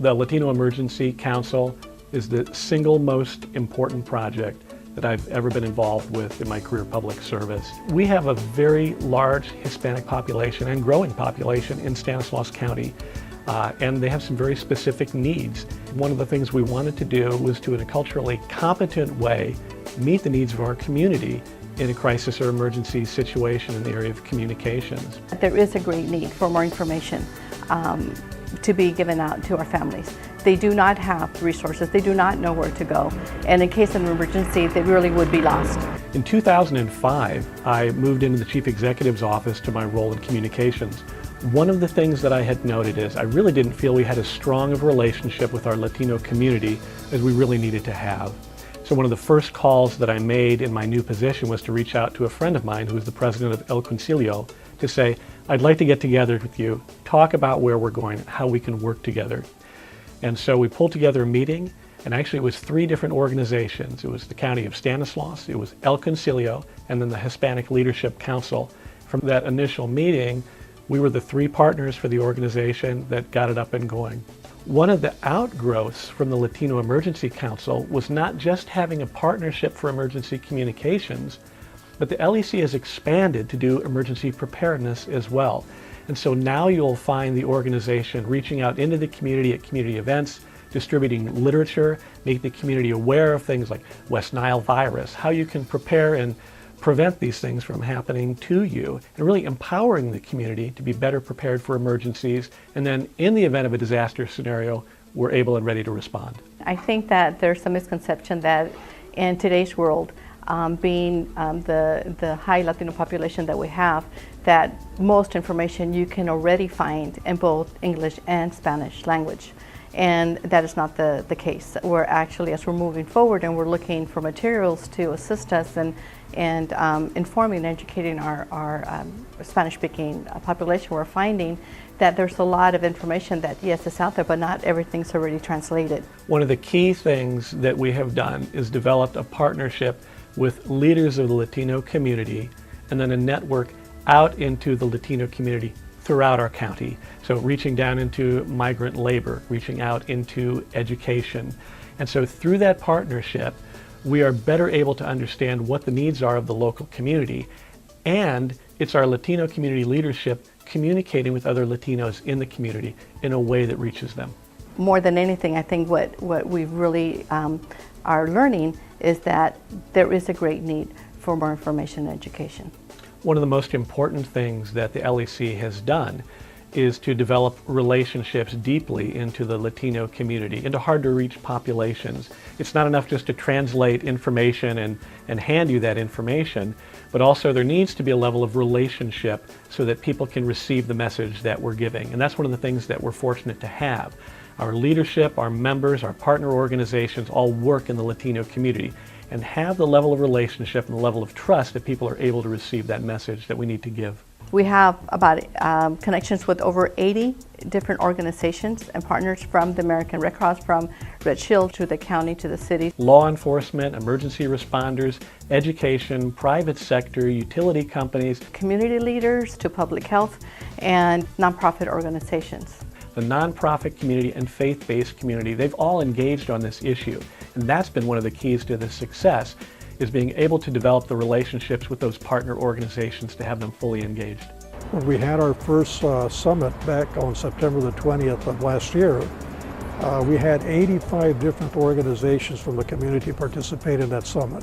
The Latino Emergency Council is the single most important project that I've ever been involved with in my career public service. We have a very large Hispanic population and growing population in Stanislaus County, and they have some very specific needs. One of the things we wanted to do was to, in a culturally competent way, meet the needs of our community in a crisis or emergency situation in the area of communications. There is a great need for more information to be given out to our families. They do not have resources, they do not know where to go, and in case of an emergency, they really would be lost. In 2005, I moved into the Chief Executive's office to my role in communications. One of the things that I had noted is I really didn't feel we had as strong of a relationship with our Latino community as we really needed to have. So one of the first calls that I made in my new position was to reach out to a friend of mine who is the president of El Concilio to say, I'd like to get together with you, talk about where we're going, how we can work together. And so we pulled together a meeting, and actually it was 3 different organizations. It was the County of Stanislaus, it was El Concilio, and then the Hispanic Leadership Council. From that initial meeting, we were the 3 partners for the organization that got it up and going. One of the outgrowths from the Latino Emergency Council was not just having a partnership for emergency communications, but the LEC has expanded to do emergency preparedness as well. And so now you'll find the organization reaching out into the community at community events, distributing literature, making the community aware of things like West Nile virus, how you can prepare and prevent these things from happening to you, and really empowering the community to be better prepared for emergencies. And then in the event of a disaster scenario, we're able and ready to respond. I think that there's some misconception that in today's world, being the high Latino population that we have, that most information you can already find in both English and Spanish language. And that is not the case. We're actually, as we're moving forward and we're looking for materials to assist us and informing and educating our Spanish-speaking population, we're finding that there's a lot of information that, yes, is out there, but not everything's already translated. One of the key things that we have done is developed a partnership with leaders of the Latino community and then a network out into the Latino community throughout our county. So reaching down into migrant labor, reaching out into education. And so through that partnership, we are better able to understand what the needs are of the local community. And it's our Latino community leadership communicating with other Latinos in the community in a way that reaches them. More than anything, I think what we really are learning is that there is a great need for more information and education. One of the most important things that the LEC has done is to develop relationships deeply into the Latino community, into hard to reach populations. It's not enough just to translate information and hand you that information, but also there needs to be a level of relationship so that people can receive the message that we're giving. And that's one of the things that we're fortunate to have. Our leadership, our members, our partner organizations all work in the Latino community and have the level of relationship and the level of trust that people are able to receive that message that we need to give. We have about connections with over 80 different organizations and partners, from the American Red Cross, from Red Shield, to the county, to the city. Law enforcement, emergency responders, education, private sector, utility companies. Community leaders to public health, and nonprofit organizations. The nonprofit community and faith-based community, they've all engaged on this issue. And that's been one of the keys to the success, is being able to develop the relationships with those partner organizations to have them fully engaged. When we had our first summit back on September the 20th of last year, we had 85 different organizations from the community participate in that summit.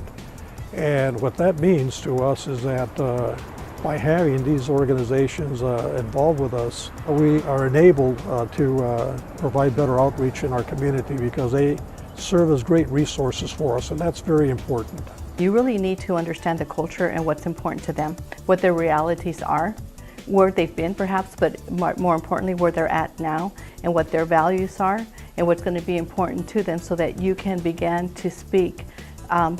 And what that means to us is that by having these organizations involved with us, we are enabled to provide better outreach in our community, because they serve as great resources for us, and that's very important. You really need to understand the culture and what's important to them, what their realities are, where they've been perhaps, but more importantly where they're at now, and what their values are, and what's going to be important to them, so that you can begin to speak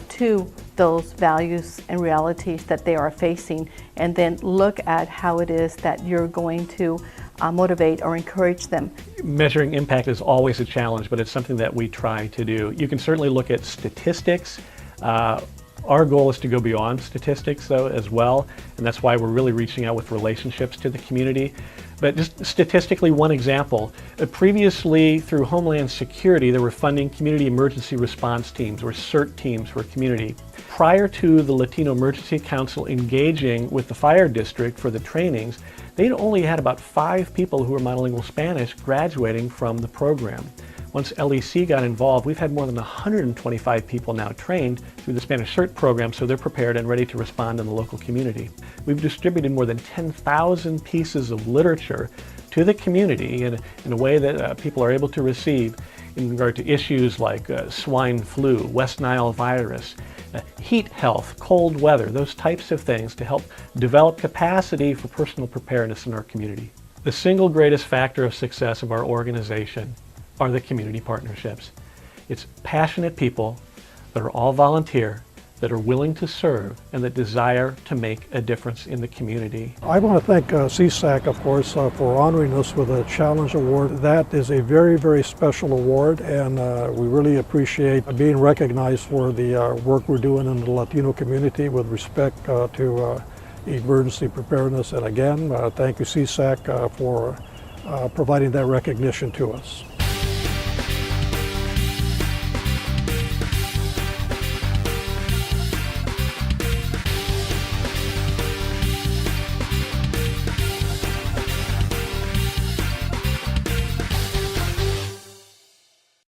to those values and realities that they are facing, and then look at how it is that you're going to motivate or encourage them. Measuring impact is always a challenge, but it's something that we try to do. You can certainly look at statistics. Our goal is to go beyond statistics, though, as well, and that's why we're really reaching out with relationships to the community. But just statistically, one example, previously through Homeland Security, they were funding community emergency response teams, or CERT teams for community. Prior to the Latino Emergency Council engaging with the fire district for the trainings, they'd only had about 5 people who were monolingual Spanish graduating from the program. Once LEC got involved, we've had more than 125 people now trained through the Spanish CERT program, so they're prepared and ready to respond in the local community. We've distributed more than 10,000 pieces of literature to the community in a way that people are able to receive in regard to issues like swine flu, West Nile virus, heat health, cold weather, those types of things to help develop capacity for personal preparedness in our community. The single greatest factor of success of our organization are the community partnerships. It's passionate people that are all volunteer, that are willing to serve, and that desire to make a difference in the community. I want to thank CSAC, of course, for honoring us with a Challenge Award. That is a very, very special award, and we really appreciate being recognized for the work we're doing in the Latino community with respect to emergency preparedness. And again, thank you, CSAC, for providing that recognition to us.